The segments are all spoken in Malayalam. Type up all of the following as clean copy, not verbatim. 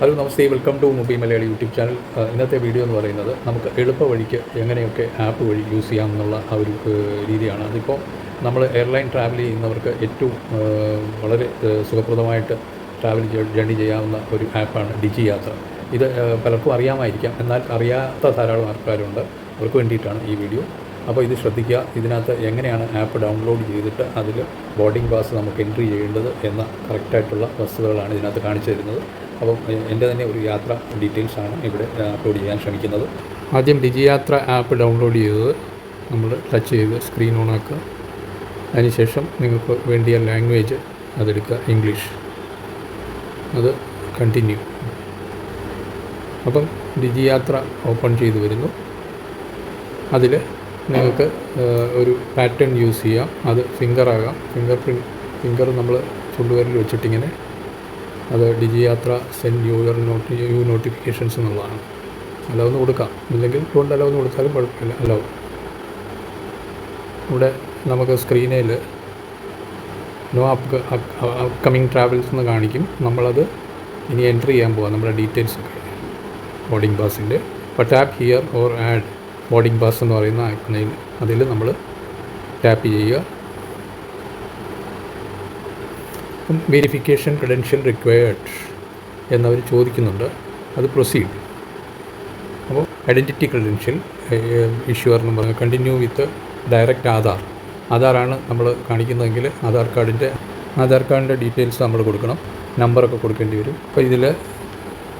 ഹലോ നമസ്തേ, welcome to mobile Malayali YouTube channel. ഇന്നത്തെ വീഡിയോ എന്ന് പറയുന്നത് നമുക്ക് എളുപ്പ വഴിക്ക് എങ്ങനെയൊക്കെ ആപ്പ് വഴി യൂസ് ചെയ്യാമെന്നുള്ള ആ ഒരു രീതിയാണ്. അതിപ്പോൾ നമ്മൾ എയർലൈൻ ട്രാവൽ ചെയ്യുന്നവർക്ക് ഏറ്റവും വളരെ സുഖപ്രദമായിട്ട് ജേർണി ചെയ്യാവുന്ന ഒരു ആപ്പാണ് ഡിജി യാത്ര. ഇത് പലർക്കും അറിയാമായിരിക്കാം, എന്നാൽ അറിയാത്ത ധാരാളം ആൾക്കാരുണ്ട്. അവർക്ക് വേണ്ടിയിട്ടാണ് ഈ വീഡിയോ. അപ്പോൾ ഇത് ശ്രദ്ധിക്കുക. ഇതിനകത്ത് എങ്ങനെയാണ് ആപ്പ് ഡൗൺലോഡ് ചെയ്തിട്ട് അതിൽ ബോർഡിംഗ് പാസ് നമുക്ക് എൻട്രി ചെയ്യേണ്ടത് എന്ന കറക്റ്റായിട്ടുള്ള വസ്തുതകളാണ് ഇതിനകത്ത് കാണിച്ചു തരുന്നത്. അപ്പം എൻ്റെ തന്നെ ഒരു യാത്ര ഡീറ്റെയിൽസാണ് ഇവിടെ അപ്ലോഡ് ചെയ്യാൻ ശ്രമിക്കുന്നത്. ആദ്യം ഡിജി യാത്ര ആപ്പ് ഡൗൺലോഡ് ചെയ്തത് നമ്മൾ ടച്ച് ചെയ്ത് സ്ക്രീൻ ഓൺ ആക്കുക. അതിനുശേഷം നിങ്ങൾക്ക് വേണ്ടിയ ലാംഗ്വേജ് അതെടുക്കുക, ഇംഗ്ലീഷ്. അത് കണ്ടിന്യൂ. അപ്പം ഡിജി യാത്ര ഓപ്പൺ ചെയ്ത് വരുന്നു. അതിൽ നിങ്ങൾക്ക് ഒരു പാറ്റേൺ യൂസ് ചെയ്യാം. അത് ഫിംഗറാകാം, ഫിംഗർ നമ്മൾ ചുണ്ടുവിരൽ വെച്ചിട്ടിങ്ങനെ അത് ഡിജി യാത്ര സെൻഡ് യു നോട്ടിഫിക്കേഷൻസ് എന്നുള്ളതാണ്. അലവെന്ന് കൊടുക്കാം, ഇല്ലെങ്കിൽ കൊണ്ട് അലവെന്ന് കൊടുത്താലും കുഴപ്പമില്ല. അലവ്. ഇവിടെ നമുക്ക് സ്ക്രീനിൽ നോ അപ്കമിങ് ട്രാവൽസ് എന്ന് കാണിക്കും. നമ്മളത് ഇനി എൻട്രി ചെയ്യാൻ പോകാം, നമ്മുടെ ഡീറ്റെയിൽസൊക്കെ ബോർഡിംഗ് പാസിൻ്റെ. അപ്പോൾ tap here or add boarding pass എന്ന് പറയുന്ന ഐക്കണിൽ അതിൽ നമ്മൾ ടാപ്പ് ചെയ്യുക. വെരിഫിക്കേഷൻ ക്രെഡൻഷ്യൽ റിക്വയർഡ് എന്നവർ ചോദിക്കുന്നുണ്ട്. അത് പ്രൊസീഡ്. അപ്പോൾ ഐഡൻറ്റിറ്റി ക്രെഡൻഷ്യൽ ഇഷ്യൂർ എന്ന് പറഞ്ഞാൽ കണ്ടിന്യൂ വിത്ത് ഡയറക്റ്റ് ആധാറാണ് നമ്മൾ കാണിക്കുന്നതെങ്കിൽ ആധാർ കാർഡിൻ്റെ ഡീറ്റെയിൽസ് നമ്മൾ കൊടുക്കണം, നമ്പറൊക്കെ കൊടുക്കേണ്ടി വരും. അപ്പോൾ ഇതിൽ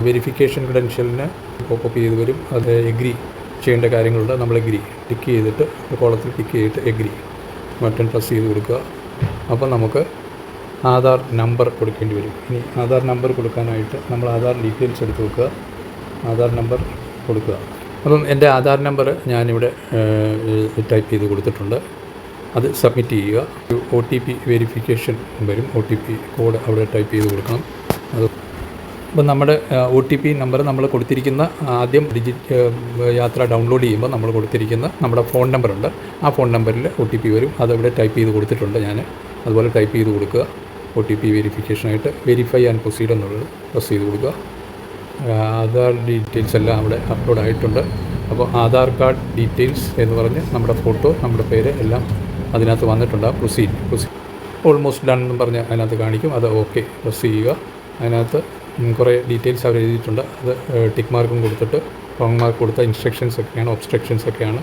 വെരിഫിക്കേഷൻ ക്രെഡൻഷ്യലിന് പോപ്പപ്പ് ചെയ്ത് വരും. അത് എഗ്രി ചെയ്യേണ്ട കാര്യങ്ങളുണ്ട്. നമ്മൾ എഗ്രി ടിക്ക് ചെയ്തിട്ട് കോളത്തിൽ ടിക്ക് ചെയ്തിട്ട് എഗ്രി ബട്ടൺ പ്രസ് ചെയ്ത് കൊടുക്കുക. അപ്പോൾ നമുക്ക് ആധാർ നമ്പർ കൊടുക്കേണ്ടി വരും. ഇനി ആധാർ നമ്പർ കൊടുക്കാനായിട്ട് നമ്മൾ ആധാർ ഡീറ്റെയിൽസ് എടുത്ത് വെക്കുക, ആധാർ നമ്പർ കൊടുക്കുക. അപ്പം എൻ്റെ ആധാർ നമ്പർ ഞാനിവിടെ ടൈപ്പ് ചെയ്ത് കൊടുത്തിട്ടുണ്ട്. അത് സബ്മിറ്റ് ചെയ്യുക. ഒരു OTP വെരിഫിക്കേഷൻ വരും. OTP കോഡ് അവിടെ ടൈപ്പ് ചെയ്ത് കൊടുക്കണം. അത് അപ്പോൾ നമ്മുടെ OTP നമ്പർ നമ്മൾ കൊടുത്തിരിക്കുന്ന ആദ്യം യാത്ര ഡൗൺലോഡ് ചെയ്യുമ്പോൾ നമ്മൾ കൊടുത്തിരിക്കുന്ന നമ്മുടെ ഫോൺ നമ്പറുണ്ട്. ആ ഫോൺ നമ്പറിൽ OTP വരും. അതവിടെ ടൈപ്പ് ചെയ്ത് കൊടുത്തിട്ടുണ്ട് ഞാൻ. അതുപോലെ ടൈപ്പ് ചെയ്ത് കൊടുക്കുക. OTP വെരിഫിക്കേഷനായിട്ട് വെരിഫൈ ആൻഡ് പ്രൊസീഡ് എന്നുള്ളത് പ്രസ് ചെയ്ത് കൊടുക്കുക. ആധാർ ഡീറ്റെയിൽസ് എല്ലാം അവിടെ അപ്ലോഡ് ആയിട്ടുണ്ട്. അപ്പോൾ ആധാർ കാർഡ് ഡീറ്റെയിൽസ് എന്ന് പറഞ്ഞ് നമ്മുടെ ഫോട്ടോ, നമ്മുടെ പേര് എല്ലാം അതിനകത്ത് വന്നിട്ടുണ്ട്. പ്രൊസീഡ് ഓൾമോസ്റ്റ് ഡൺ എന്ന് പറഞ്ഞ് അതിനകത്ത് കാണിക്കും. അത് ഓക്കെ പ്രസ് ചെയ്യുക. അതിനകത്ത് കുറേ ഡീറ്റെയിൽസ് അവർ എഴുതിയിട്ടുണ്ട്. അത് ടിക്ക് മാർക്കും കൊടുത്തിട്ട് റോങ് മാർക്ക് കൊടുത്ത ഇൻസ്ട്രക്ഷൻസ് ഒക്കെയാണ്, ഒബ്സ്ട്രക്ഷൻസ് ഒക്കെയാണ്.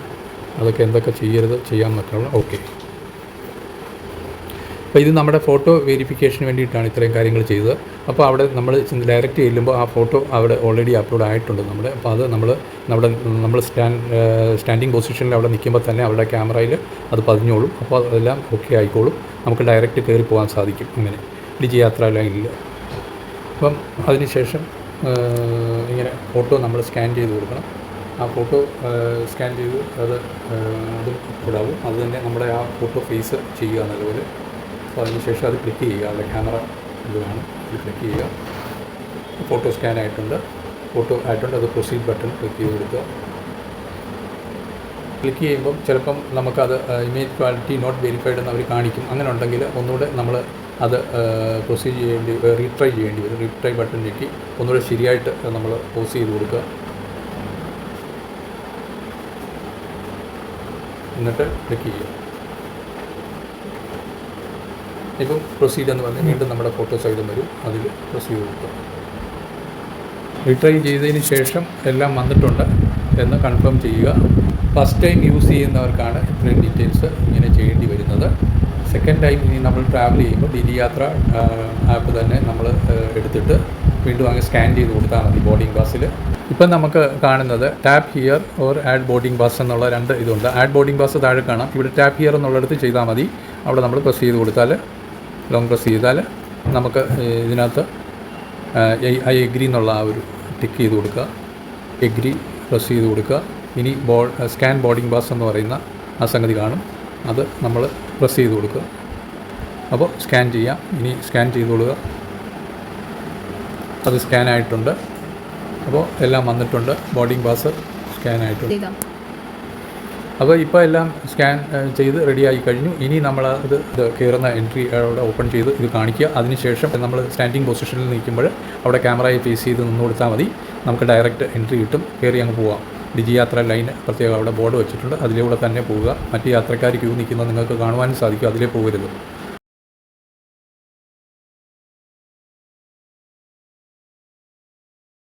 അതൊക്കെ എന്തൊക്കെ ചെയ്യരുത് ചെയ്യാമെന്നൊക്കെയാണ്. ഓക്കെ. അപ്പോൾ ഇത് നമ്മുടെ ഫോട്ടോ വെരിഫിക്കേഷന് വേണ്ടിയിട്ടാണ് ഇത്രയും കാര്യങ്ങൾ ചെയ്തത്. അപ്പോൾ അവിടെ നമ്മൾ ഡയറക്റ്റ് ചെല്ലുമ്പോൾ ആ ഫോട്ടോ അവിടെ ഓൾറെഡി അപ്ലോഡ് ആയിട്ടുണ്ട് നമ്മുടെ. അപ്പോൾ അത് നമ്മൾ സ്റ്റാൻഡിങ് പൊസിഷനിൽ അവിടെ നിൽക്കുമ്പോൾ തന്നെ അവരുടെ ക്യാമറയിൽ അത് പതിഞ്ഞോളും. അപ്പോൾ അതെല്ലാം ഓക്കെ ആയിക്കോളും. നമുക്ക് ഡയറക്റ്റ് കയറി പോകാൻ സാധിക്കും അങ്ങനെ ഡിജി യാത്രാ ലൈനിൽ. അപ്പം അതിനുശേഷം ഇങ്ങനെ ഫോട്ടോ നമ്മൾ സ്കാൻ ചെയ്ത് കൊടുക്കണം. ആ ഫോട്ടോ സ്കാൻ ചെയ്ത് അതും ഇടാവും. അത് തന്നെ നമ്മുടെ ആ ഫോട്ടോ ഫേസ് ചെയ്യുക നല്ലപോലെ. അപ്പോൾ അതിനുശേഷം അത് ക്ലിക്ക് ചെയ്യുക. അതിൻ്റെ ക്യാമറ ഇത് വേണം, അത് ക്ലിക്ക് ചെയ്യുക. ഫോട്ടോ സ്കാൻ ആയിട്ടുണ്ട്. അത് പ്രൊസീഡ് ബട്ടൺ ക്ലിക്ക് ചെയ്ത് കൊടുക്കുക. ക്ലിക്ക് ചെയ്യുമ്പം ചിലപ്പം നമുക്കത് ഇമേജ് ക്വാളിറ്റി നോട്ട് വെരിഫൈഡ് എന്ന് അവർ കാണിക്കും. അങ്ങനെ ഉണ്ടെങ്കിൽ ഒന്നുകൂടെ നമ്മൾ അത് റീട്രൈ ചെയ്യേണ്ടി വരും. റീട്രൈ ബട്ടൺ ഞെക്കി ഒന്നുകൂടെ ശരിയായിട്ട് നമ്മൾ പോസ് ചെയ്ത് കൊടുക്കുക. എന്നിട്ട് ക്ലിക്ക് ചെയ്യുക. ഇപ്പം പ്രൊസീഡ് എന്ന് പറഞ്ഞാൽ വീണ്ടും നമ്മുടെ ഫോട്ടോ സഹിതം വരും. അതിൽ പ്രൊസീഡ് ചെയ്ത് കൊടുക്കുക. റീട്രൈ ചെയ്തതിന് ശേഷം എല്ലാം വന്നിട്ടുണ്ട് എന്ന് കൺഫേം ചെയ്യുക. ഫസ്റ്റ് ടൈം യൂസ് ചെയ്യുന്നവർക്കാണ് ഇത്രയും ഡീറ്റെയിൽസ് ഇങ്ങനെ ചെയ്യേണ്ടി വരുന്നത്. സെക്കൻഡ് ടൈം ഇനി നമ്മൾ ട്രാവൽ ചെയ്യുമ്പോൾ ഡിജി യാത്ര ആപ്പ് തന്നെ നമ്മൾ എടുത്തിട്ട് വീണ്ടും അങ്ങ് സ്കാൻ ചെയ്ത് കൊടുത്താൽ മതി ബോർഡിംഗ് പാസിൽ. ഇപ്പം നമുക്ക് കാണുന്നത് tap here or add boarding pass എന്നുള്ള രണ്ട് ഇതുണ്ട്. ആഡ് ബോർഡിംഗ് പാസ് താഴെ കാണാം. ഇവിടെ ടാപ്പ് ഹിയർ എന്നുള്ളിടത്ത് ചെയ്താൽ മതി. അവിടെ നമ്മൾ പ്രസ് ചെയ്ത് കൊടുത്താൽ, ലോങ് പ്രസ് ചെയ്താൽ നമുക്ക് ഇതിനകത്ത് ഐ എഗ്രി എന്നുള്ള ആ ഒരു ടിക്ക് ചെയ്ത് കൊടുക്കുക. എഗ്രി പ്രസ് ചെയ്ത് കൊടുക്കുക. ഇനി സ്കാൻ ബോർഡിംഗ് പാസ് എന്ന് പറയുന്ന ആ സംഗതി കാണും. അത് നമ്മൾ പ്രസ് ചെയ്ത് കൊടുക്കുക. അപ്പോൾ സ്കാൻ ചെയ്യാം. ഇനി സ്കാൻ ചെയ്ത് കൊടുക്കുക. അത് സ്കാൻ ആയിട്ടുണ്ട്. അപ്പോൾ എല്ലാം വന്നിട്ടുണ്ട്. ബോർഡിംഗ് പാസ് സ്കാൻ ആയിട്ടുണ്ട്. അപ്പോൾ ഇപ്പോൾ എല്ലാം സ്കാൻ ചെയ്ത് റെഡിയായി കഴിഞ്ഞു. ഇനി നമ്മൾ ഇത് കയറുന്ന എൻട്രി അവിടെ ഓപ്പൺ ചെയ്ത് ഇത് കാണിക്കുക. അതിനുശേഷം നമ്മൾ സ്റ്റാൻഡിങ് പൊസിഷനിൽ നിൽക്കുമ്പോൾ അവിടെ ക്യാമറയെ ഫേസ് ചെയ്ത് നിന്ന് കൊടുത്താൽ മതി. നമുക്ക് ഡയറക്റ്റ് എൻട്രി കിട്ടും. കയറി അങ്ങ് പോവാം. ഡിജിയാത്ര ലൈൻ പ്രത്യേകം അവിടെ ബോർഡ് വെച്ചിട്ടുണ്ട്. അതിലൂടെ തന്നെ പോവുക. മറ്റ് യാത്രക്കാർ ക്യൂ നിൽക്കുന്നത് നിങ്ങൾക്ക് കാണുവാനും സാധിക്കും. അതിലേ പോകരുത്.